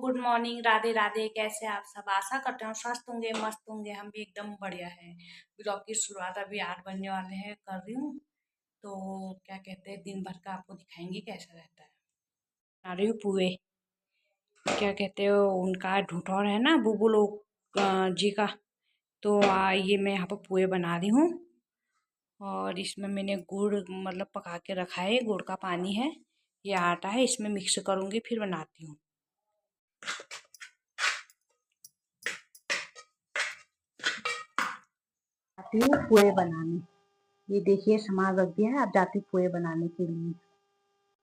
Good morning, Radhe Radhe. कैसे आप सब? आशा करते हैं स्वस्थ होंगे, मस्त होंगे। हम भी एकदम बढ़िया हैं। ब्लॉग की शुरुआत अभी 8 बजने वाले हैं कर रही हूँ। तो क्या कहते हैं, दिन भर का आपको दिखाएंगे कैसा रहता है। बना रही हूँ पुए। क्या कहते हो, उनका ढूंढौर है ना बुबू लोग जी का। तो ये मैं यहाँ पर पुए बना रही हूँ। और इसमें मैंने गुड़ मतलब पका के रखा है, गुड़ का पानी है। ये आटा है, इसमें मिक्स करूँगी फिर बनाती हूँ। जाती हूँ पोहे बनाने। ये देखिए सामान रख दिया है, अब जाती हूँ पोहे बनाने के लिए।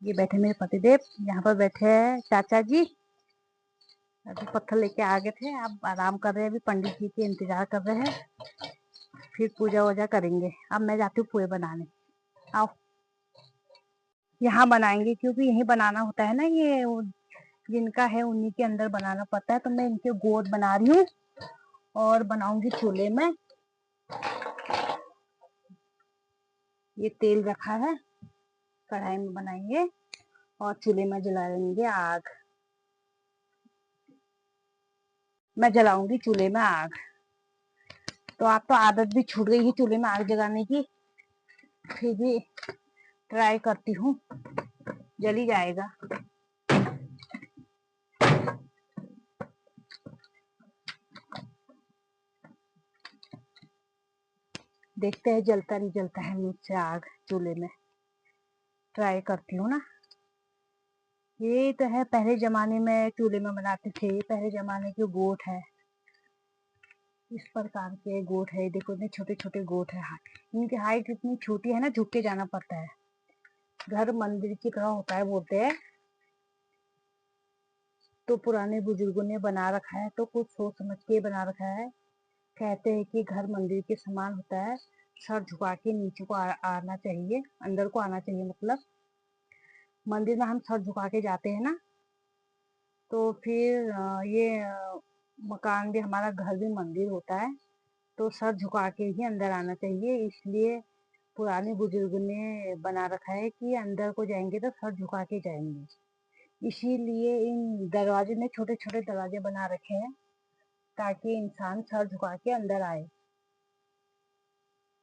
ये बैठे मेरे पतिदेव, यहाँ पर बैठे हैं चाचा जी। अभी पत्थर लेके आ गए थे, अब आराम कर रहे हैं। अभी पंडित जी के इंतजार कर रहे हैं, फिर पूजा वूजा करेंगे। अब मैं जाती हूँ पोहे बनाने। आओ, यहाँ बनाएंगे क्योंकि यही बनाना होता है ना। ये जिनका है उन्हीं के अंदर बनाना पड़ता है। तो मैं इनके गोद बना रही हूँ और बनाऊंगी चूल्हे में। ये तेल रखा है, कढ़ाई में बनाएंगे और चूल्हे में जला लेंगे आग। मैं जलाऊंगी चूल्हे में आग। तो आप तो आदत भी छूट गई है चूल्हे में आग जलाने की, फिर भी ट्राई करती हूँ, जल ही जाएगा। देखते हैं जलता नहीं जलता है मुझसे आग चूल्हे में। ट्राई करती हूँ ना। ये तो है, पहले जमाने में चूल्हे में बनाते थे। ये पहले जमाने के गोट है, इस प्रकार के गोट है। देखो इतने छोटे छोटे गोट है। इनकी हाइट इतनी छोटी है ना, झुक के जाना पड़ता है। घर मंदिर की तरह होता है बोलते हैं। तो पुराने बुजुर्गों ने बना रखा है, तो कुछ सोच समझ के बना रखा है। कहते हैं कि घर मंदिर के समान होता है। सर झुका के नीचे को आना चाहिए, अंदर को आना चाहिए। मतलब मंदिर में हम सर झुका के जाते हैं ना, तो फिर ये मकान भी, हमारा घर भी मंदिर होता है। तो सर झुका के ही अंदर आना चाहिए। इसलिए पुराने बुजुर्ग ने बना रखा है कि अंदर को जाएंगे तो सर झुका के जाएंगे। इसीलिए इन दरवाजे में छोटे छोटे दरवाजे बना रखे हैं, ताकि इंसान सर झुका के अंदर आए।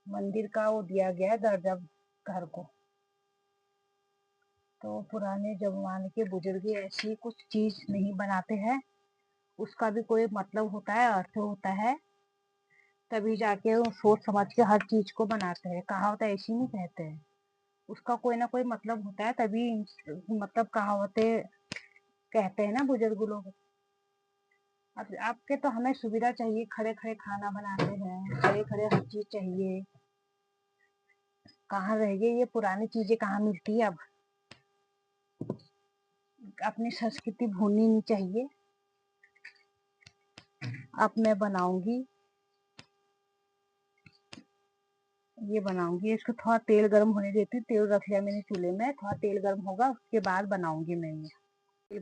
मंदिर का वो दिया गया है दर्जा घर को। तो पुराने जमाने के बुजुर्ग ऐसी कुछ चीज नहीं बनाते हैं, उसका भी कोई मतलब होता है, अर्थ होता है। तभी जाके वो सोच समझ के हर चीज को बनाते हैं। कहावत ऐसी नहीं कहते हैं, उसका कोई ना कोई मतलब होता है। तभी मतलब कहावतें कहते हैं ना बुजुर्ग लोग। अब आपके तो हमें सुविधा चाहिए, खड़े खड़े खाना बनाते हैं, खड़े खड़े हर चीज चाहिए। कहाँ रह गए ये पुरानी चीजें, कहाँ मिलती है अब। अपनी संस्कृति भूलनी नहीं चाहिए। अब मैं बनाऊंगी, ये बनाऊंगी। इसको थोड़ा तेल गर्म होने देती हूँ। तेल रख लिया मैंने चूल्हे में, थोड़ा तेल गर्म होगा उसके बाद बनाऊंगी मैं ये। तेल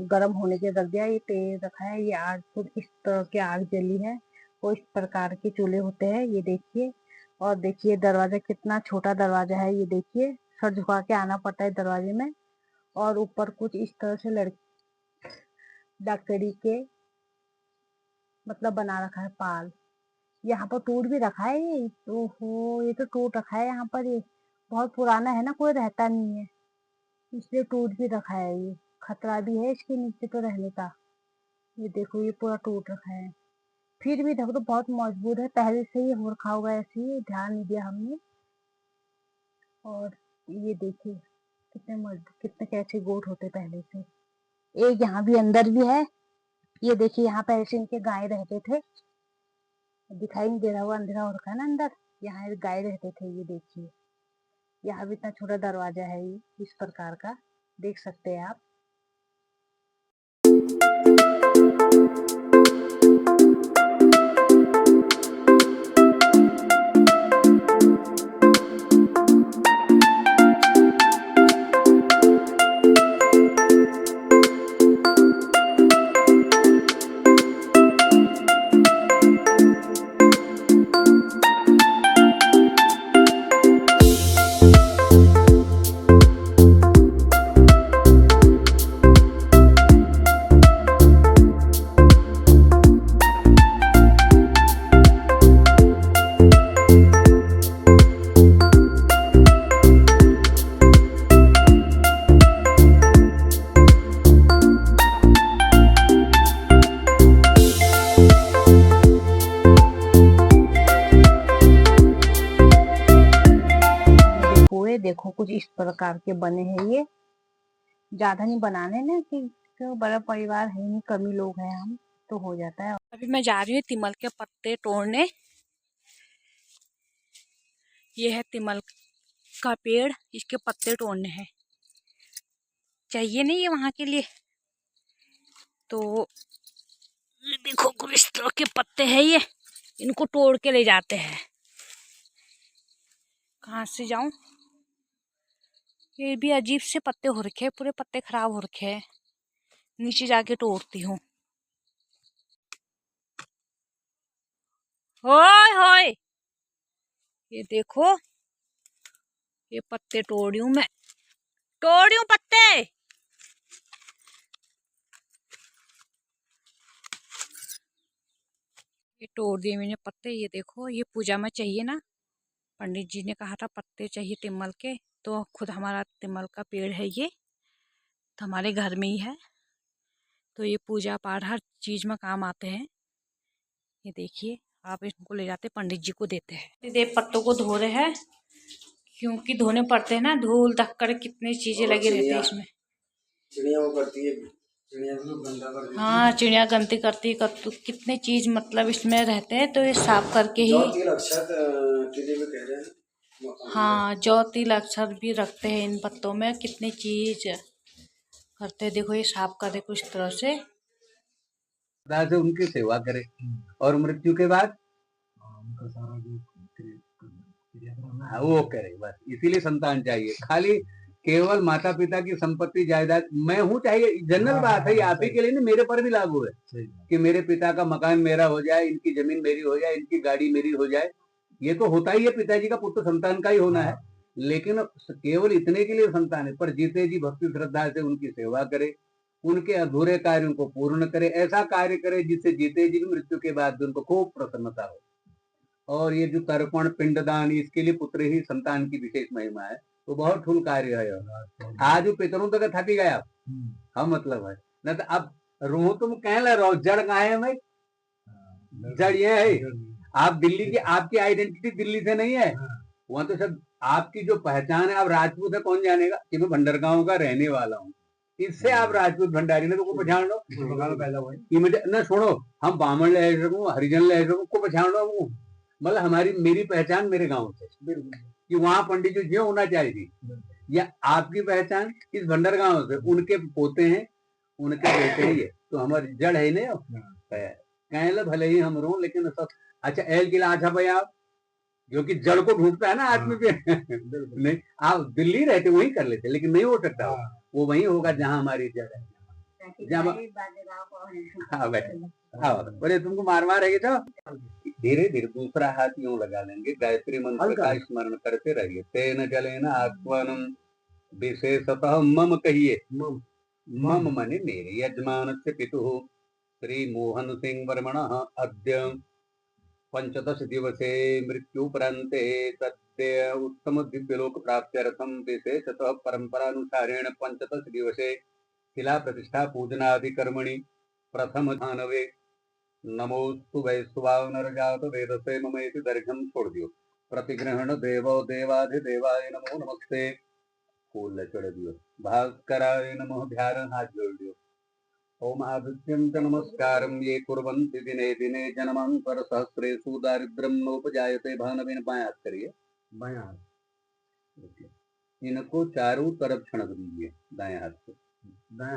गर्म होने के रख दिया, ये तेल रखा है। ये आग कुछ इस तरह की आग जली है। वो इस प्रकार के चूल्हे होते हैं, ये देखिए। और देखिए दरवाजा कितना छोटा दरवाजा है, ये देखिए। सर झुका के आना पड़ता है दरवाजे में। और ऊपर कुछ इस तरह से लकड़ी के मतलब बना रखा है पाल। यहाँ पर टूट भी रखा है ये। ओहो, ये तो टूट रखा है यहाँ पर। ये बहुत पुराना है ना, कोई रहता नहीं है, इसलिए टूट भी रखा है ये। खतरा भी है इसके नीचे तो रहने का। ये देखो ये पूरा टूट रखा है। फिर भी देखो तो बहुत मजबूत है, पहले से ही हो रखा होगा ऐसे ही, ध्यान नहीं दिया हमने। और ये देखिए कितने मजबूत, कितने कैसे गोट होते पहले से। एक यहाँ भी अंदर भी है, ये देखिए। यहाँ पे ऐसे इनके गाय रहते थे। दिखाई नहीं दे रहा, हुआ अंधेरा हो रखा है ना अंदर। यहाँ गाय रहते थे, ये देखिए। यहाँ भी इतना छोटा दरवाजा है, ये इस प्रकार का देख सकते हैं आप। इस प्रकार के बने हैं ये। ज्यादा नहीं बनाने ना कि क्यों, बड़ा परिवार है नहीं, कम ही लोग हैं हम, तो हो जाता है। अभी मैं जा रही हूँ तिमल के पत्ते तोड़ने। ये है तिमल का पेड़, इसके पत्ते तोड़ने हैं, चाहिए नहीं है वहां के लिए। तो ये देखो कुछ इस तरह के पत्ते हैं, ये इनको तोड़ के ले जाते हैं। कहाँ से जाऊं, ये भी अजीब से पत्ते हो रखे हैं, पूरे पत्ते खराब हो रखे हैं। नीचे जाके तोड़ती हूँ। होय होय, ये देखो ये पत्ते तोड़ रही हूँ मैं, तोड़ रही हूँ पत्ते। ये तोड़ दिए मैंने पत्ते। ये देखो ये पूजा में चाहिए ना, पंडित जी ने कहा था पत्ते चाहिए तिमल के, तो खुद हमारा तिमल का पेड़ है ये, तो हमारे घर में ही है, तो ये पूजा पाठ हर चीज में काम आते हैं। ये देखिए आप इनको ले जाते पंडित जी को देते हैं। देव पत्तों को धो रहे हैं, क्योंकि धोने पड़ते हैं ना, धूल धक्कर कितनी चीजें लगी रहती है इसमें। चिड़िया वो करती है, चिड़िया भी गंदा कर देती है। हाँ चिड़िया गंदी करती है, कितने चीज मतलब इसमें रहते हैं, तो ये साफ करके ही। के लिए भी कह रहे हैं। हाँ ज्योति अक्षर भी रखते हैं इन पत्तों में, कितनी चीज करते हैं। देखो ये साफ करे कुछ तरह से उनकी सेवा करे, और मृत्यु के बाद वो करे, बस इसीलिए संतान चाहिए। खाली केवल माता पिता की संपत्ति जायदाद मैं हूँ चाहिए, जनरल बात है, आप ही के लिए नहीं, मेरे पर भी लागू है कि मेरे पिता का मकान मेरा हो जाए, इनकी जमीन मेरी हो जाए, इनकी गाड़ी मेरी हो जाए। ये तो होता ही है, पिताजी का पुत्र संतान का ही होना है, लेकिन केवल इतने के लिए संतान है। पर जीते जी भक्ति श्रद्धा से उनकी सेवा करे, उनके अधूरे कार्यों को पूर्ण करे, ऐसा कार्य करे जिससे जीते जी मृत्यु के बाद उनको खूब प्रसन्नता हो। और ये जो तर्पण पिंडदान, इसके लिए पुत्र ही संतान की विशेष महिमा है, तो बहुत ठूल कार्य है। आज पितरों तक थकी गया हम, मतलब है न, तो अब रूह तुम कह ले रहो, जड़ गाय है भाई, जड़ ये है। आप दिल्ली की, आपकी आइडेंटिटी दिल्ली से नहीं है, वहां तो सब आपकी जो पहचान है। अब राजपूत है कौन जानेगा कि मैं भंडरगांव का रहने वाला हूँ, इससे आप राजपूत भंडारी ने तो पहचान लो कि मुझे न छोड़ो, हम बामण ले सकूं, हरिजन ले सकूं, को पहचान लो। मतलब हमारी मेरी पहचान मेरे गांव से, कि वहां पंडित जी जो होना चाहिए, या आपकी पहचान इस भंडर गांव से, उनके पोते हैं, उनके बेटे हैं, ये तो हमारी जड़ है नहीं। कहें भले ही हम रो, लेकिन सब अच्छा एल की लाचा भाई आप, जो कि जड़ को ढूंढता है ना आदमी पे। नहीं, आप दिल्ली रहते वहीं कर लेते, लेकिन नहीं हो सकता वो वहीं होगा जहाँ हमारी जड़ है। हाँ भाई, बोले तुमको मार है तो धीरे धीरे दूसरा हाथ यूं लगा लेंगे, गायत्री मंत्र का स्मरण करते रहिए। तेन जलेन आत्मनम, विशेषतः मम कहिए, मम मने मेरे यजमान से पितु श्री मोहन सिंह वर्मण अद्य पंचदश दिवसे मृत्युपरान्ते तद्य उत्तम दिव्यलोक प्राप्त्यर्थम विशेषतः परंपरानुसारेण पंचदश दिवसे शिला प्रतिष्ठा पूजनादि कर्मणि प्रथम धानवे नमोस्तु वैश्वानरजात वेदसे ममेति दर्घ्यम छोड़ दियो। प्रतिग्रहण देवो देवाधिदेवाय नमो नमस्ते, फूल चढ़ दियो। भास्कराय नमो, ध्यान हाथ जोड़ दियो। ओम आदित्यं च नमस्कारं ये कुर्वन्ति दिने दिने जन्मांतर सहस्रेषु दारिद्र्यं नोपजायते। भानवेन बायां हाथ करिए, बायां हाथ, इनको चारों तरफ छणक दीजिए, दाएं हाथ से, दाएं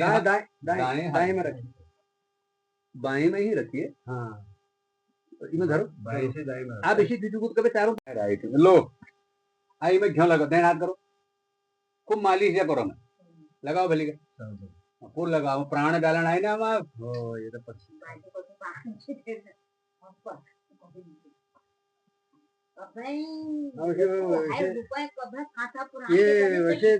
हाथ, दाएं में रखिए, बाएं में ही रखिए। हाँ इधर धरो, बाएं से दाएं में आप इसी दिशा को चारों राइट लो। आई में क्यों लगा, दाएं हाथ करो, खूब मालिश या करो, लगाओ भली का फूल लगाओ, प्राण डालन आए ना हम। हो ये तो ये वैसे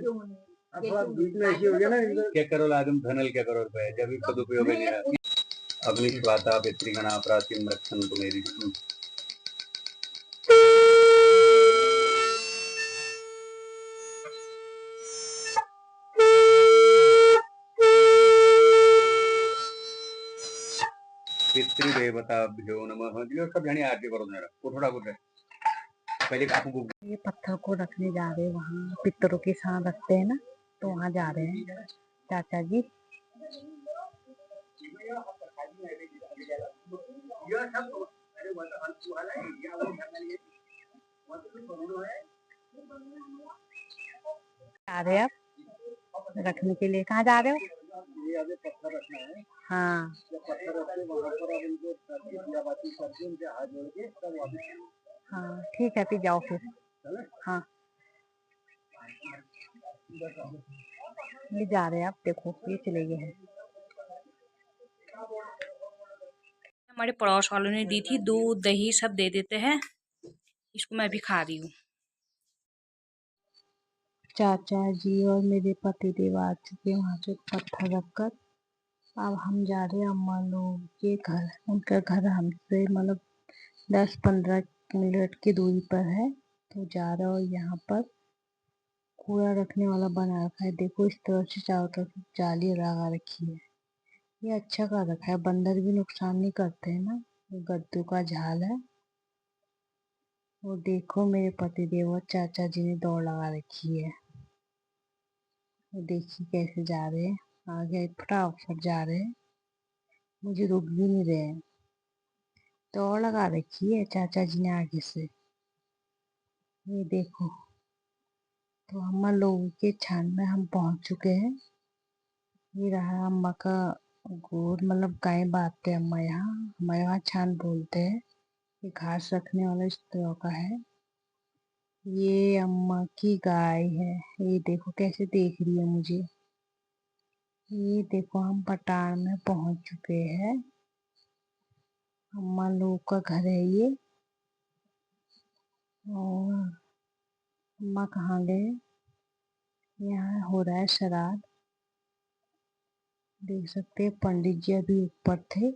बीच में ऐसी हो गया ना, क्या करो लादम धनल, क्या करो रुपए, जब भी सदुपयोग नहीं है। अग्नि स्वाता पितृगणा प्राचीन रक्षण तो मेरी पितृदेवताभ्यो नमः। सब जने आरती करो जरा, थोड़ा कुछ पहले आपको ये पत्थर को रखने जा रहे हैं, वहाँ पितरों के साथ रखते हैं ना, तो वहाँ जा रहे हैं चाचा जी। जा रहे हैं आप रखने के लिए, कहाँ जा रहे हो? ये आगे पत्थर रखना है। हाँ जब पत्थर रखते वहाँ पर अब इनको दिया बाती करके उनके हाथ जोड़ के तब वापस हाँ ठीक है, फिर जाओ फिर। चले। हाँ ये जा रहे हैं आप, देखो ये चले गए हैं। हमारे पड़ोस वालों ने दी थी, दूध दही सब दे देते हैं, इसको मैं भी खा रही हूँ। चाचा जी और मेरे पति देव आ चुके हैं वहाँ से पत्थर रखकर। अब हम जा रहे हैं अम्मा लोग के घर। उनका घर हमसे मतलब 10-15 मिनट की दूरी पर है, तो जा रहे हो। यहाँ पर कूड़ा रखने वाला बना रखा है, देखो इस तरफ से चारों तरफ जाली लगा रखी है। ये अच्छा कर रखा है, बंदर भी नुकसान नहीं करते हैं ना। ये गद्दों का झाल है। वो देखो मेरे पति देव और चाचा जी ने दौड़ लगा रखी है। वो देखिए कैसे जा रहे हैं, आगे फटाफट जा रहे हैं, मुझे रुक भी नहीं रहे हैं। दौड़ लगा रखी है चाचा जी ने आगे से। ये देखो, तो अम्मा लोगों के छान में हम पहुंच चुके हैं। ये रहा अम्मा का गोद, मतलब गाय बांधते हैं अम्मा यहाँ, हमारे यहाँ छान बोलते हैं। ये घास रखने वाला इस तरह का है। ये अम्मा की गाय है, ये देखो कैसे देख रही है मुझे। ये देखो हम पटान में पहुंच चुके हैं। अम्मा लोग का घर है ये। और अम्मा कहाँ गए? यहाँ हो रहा है श्राद्ध, देख सकते हैं। पंडित जी अभी ऊपर थे,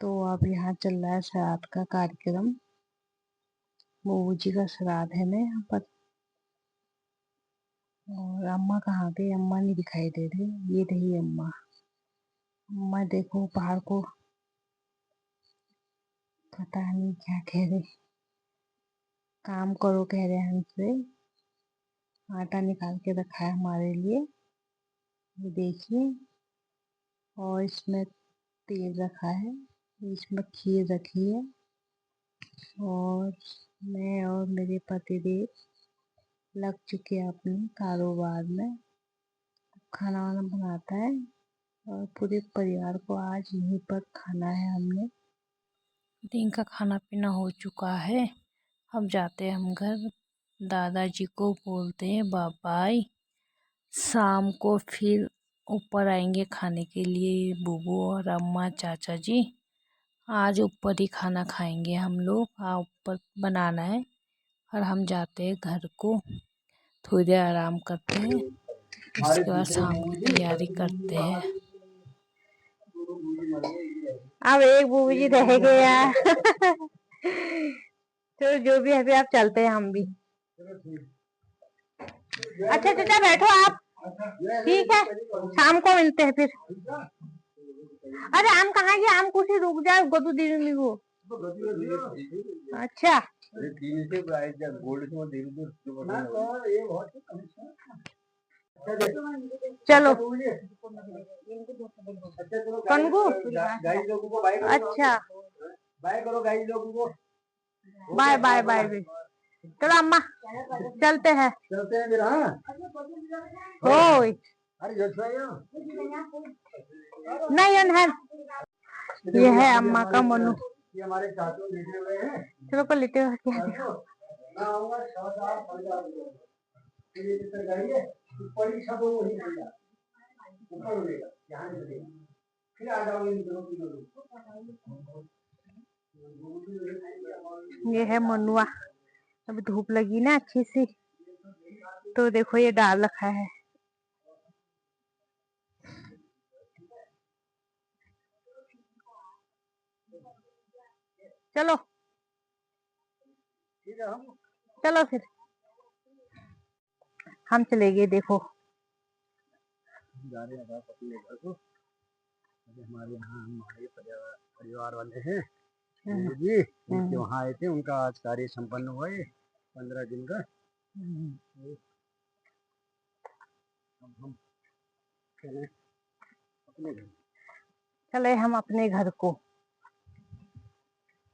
तो अब यहाँ चल रहा है श्राद्ध का कार्यक्रम। बहू जी का श्राद्ध है ना यहाँ पर। और अम्मा कहाँ गई? अम्मा नहीं दिखाई दे रही। ये रही अम्मा। अम्मा देखो पहाड़ को, पता नहीं क्या कह रहे, काम करो कह रहे हैं हमसे। आटा निकाल के रखा है हमारे लिए, ये देखिए। और इसमें तेल रखा है, इसमें खीर रखी है। और मैं और मेरे पतिदेव लग चुके हैं अपने कारोबार में। खाना वाना बनाता है और पूरे परिवार को आज यहीं पर खाना है हमने। दिन का खाना पीना हो चुका है, अब जाते हैं हम घर। दादाजी को बोलते हैं बाय बाय। शाम को फिर ऊपर आएंगे खाने के लिए बुबू और अम्मा चाचा जी। आज ऊपर ही खाना खाएंगे हम लोग, ऊपर बनाना है। और हम जाते हैं घर को, थोड़ी देर आराम करते हैं, हमारे उसके बाद दूसरे शाम बहू की जी तैयारी सबसे बहू जी करते हैं। बाहर दोनों बहू जी मर गए। अब एक बूबी जी रह गया। तो जो भी है, अभी आप चलते हैं हम भी। चलो ठीक। अच्छा चाचा बैठो आप, ठीक है, शाम को मिलते हैं फिर। अरे आम कहाँ गया? आम कुछ ही रुक जाए, गदू दी वो। अच्छा अरे तीन से प्राइस जब गोल्ड से धीरे धीरे ये बहुत चलो चलो कनगू। गाइस लोगों को बाय करो। अच्छा बाय करो गाइस लोगों को। Bye bye bye. चलो अम्मा चलते हैं। चलते हैं फिर। हाँ ओए अरे जैसा नहीं है, ये है अम्मा का मनु। ये हमारे चाचू लेटे हुए हैं। चलो को लेते हुए क्या मैं आऊंगा 6-7 ये कितने गाड़ी है परीक्षा तो वही मिलेगा ऊपर मिलेगा यहाँ नहीं मिलेगा फिर आ जाओगे इन दोनों की दोनों। ये है मनुआ, अभी धूप लगी ना अच्छी सी, तो देखो ये डाल रखा है। चलो चलो फिर हम चले गए। देखो जा रहे हैं अपने घर को। हमारे यहाँ हमारे परिवार वाले हैं जी उनके वहाँ आए थे, उनका आज कार्य संपन्न हुआ है 15 दिन का। अब हम चले अपने घर। चले हम अपने घर को।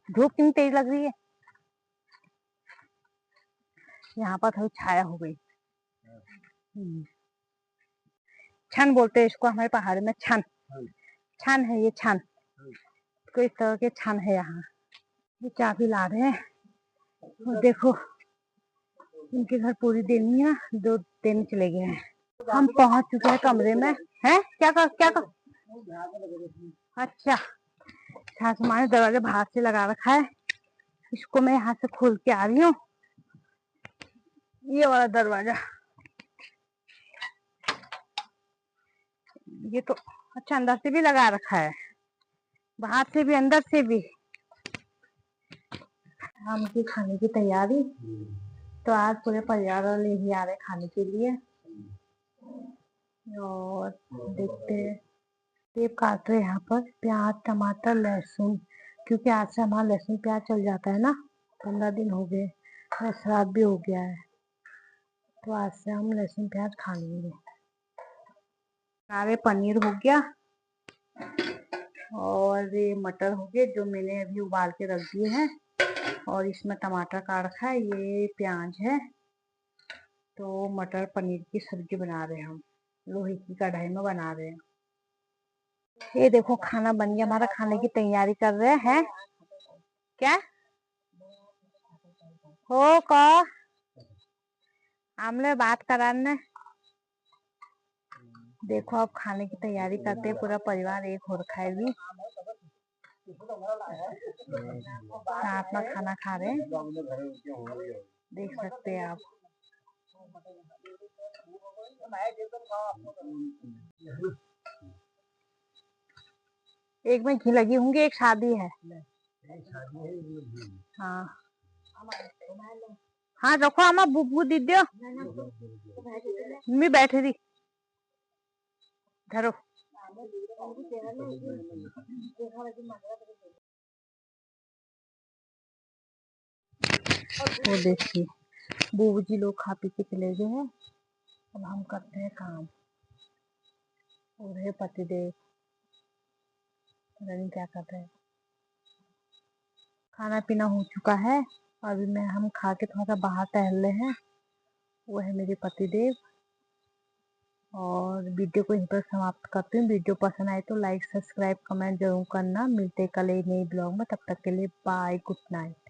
धूप कितनी तेज लग रही है। यहाँ पर थोड़ी छाया हो गई। छन बोलते हैं इसको हमारे पहाड़ में, छन। छन है ये, छन। कोई तरह के छन है यहाँ। ये चाबी ला रहे हैं और देखो इनके घर पूरी देनी है, 2 दिन चले गए हैं। हम पहुंच चुके हैं कमरे में। है क्या कर अच्छा, सासू माँ ने दरवाजा बाहर से लगा रखा है। इसको मैं यहाँ से खोल के आ रही हूँ, ये वाला दरवाजा। ये तो अच्छा अंदर से भी लगा रखा है, बाहर से भी अंदर से भी। शाम की खाने की तैयारी। तो आज पूरे परिवार वाले ही आ रहे खाने के लिए। और देखते हैं, सेब काट रहे यहाँ पर, प्याज टमाटर लहसुन, क्योंकि आज से हमारा लहसुन प्याज चल जाता है ना। 15 दिन हो गए, श्राद्ध भी हो गया है, तो आज से हम लहसुन प्याज खा लेंगे। सारे पनीर हो गया और ये मटर हो गए जो मैंने अभी उबाल के रख दिए हैं। और इसमें टमाटर काट रखा है, ये प्याज है। तो मटर पनीर की सब्जी बना रहे हैं हम, लोहे की कढ़ाई में बना रहे हैं। ये देखो खाना बन गया हमारा, खाने की तैयारी कर रहे हैं। क्या हो का हमने बात कराने। देखो अब खाने की तैयारी करते हैं, पूरा परिवार एक हो रखा है भी, साथ में खाना खा रहे हैं, देख सकते हैं आप। एक में घी लगी होंगी, एक शादी है। हाँ हाँ रखो आमा बुबू दीदियो मैं बैठे थी धरो। वो देखिए बुबू जी लोग खा पी के चले गए हैं। अब हम करते हैं काम। और हे पतिदेव नहीं क्या कर रहे हैं। खाना पीना हो चुका है, अभी मैं हम खा के थोड़ा सा बाहर टहल रहे हैं। वो है मेरे पतिदेव। और वीडियो को यहीं पर समाप्त करती हूँ। वीडियो पसंद आए तो लाइक सब्सक्राइब कमेंट जरूर करना। मिलते कल एक नई ब्लॉग में, तब तक के लिए बाय, गुड नाइट।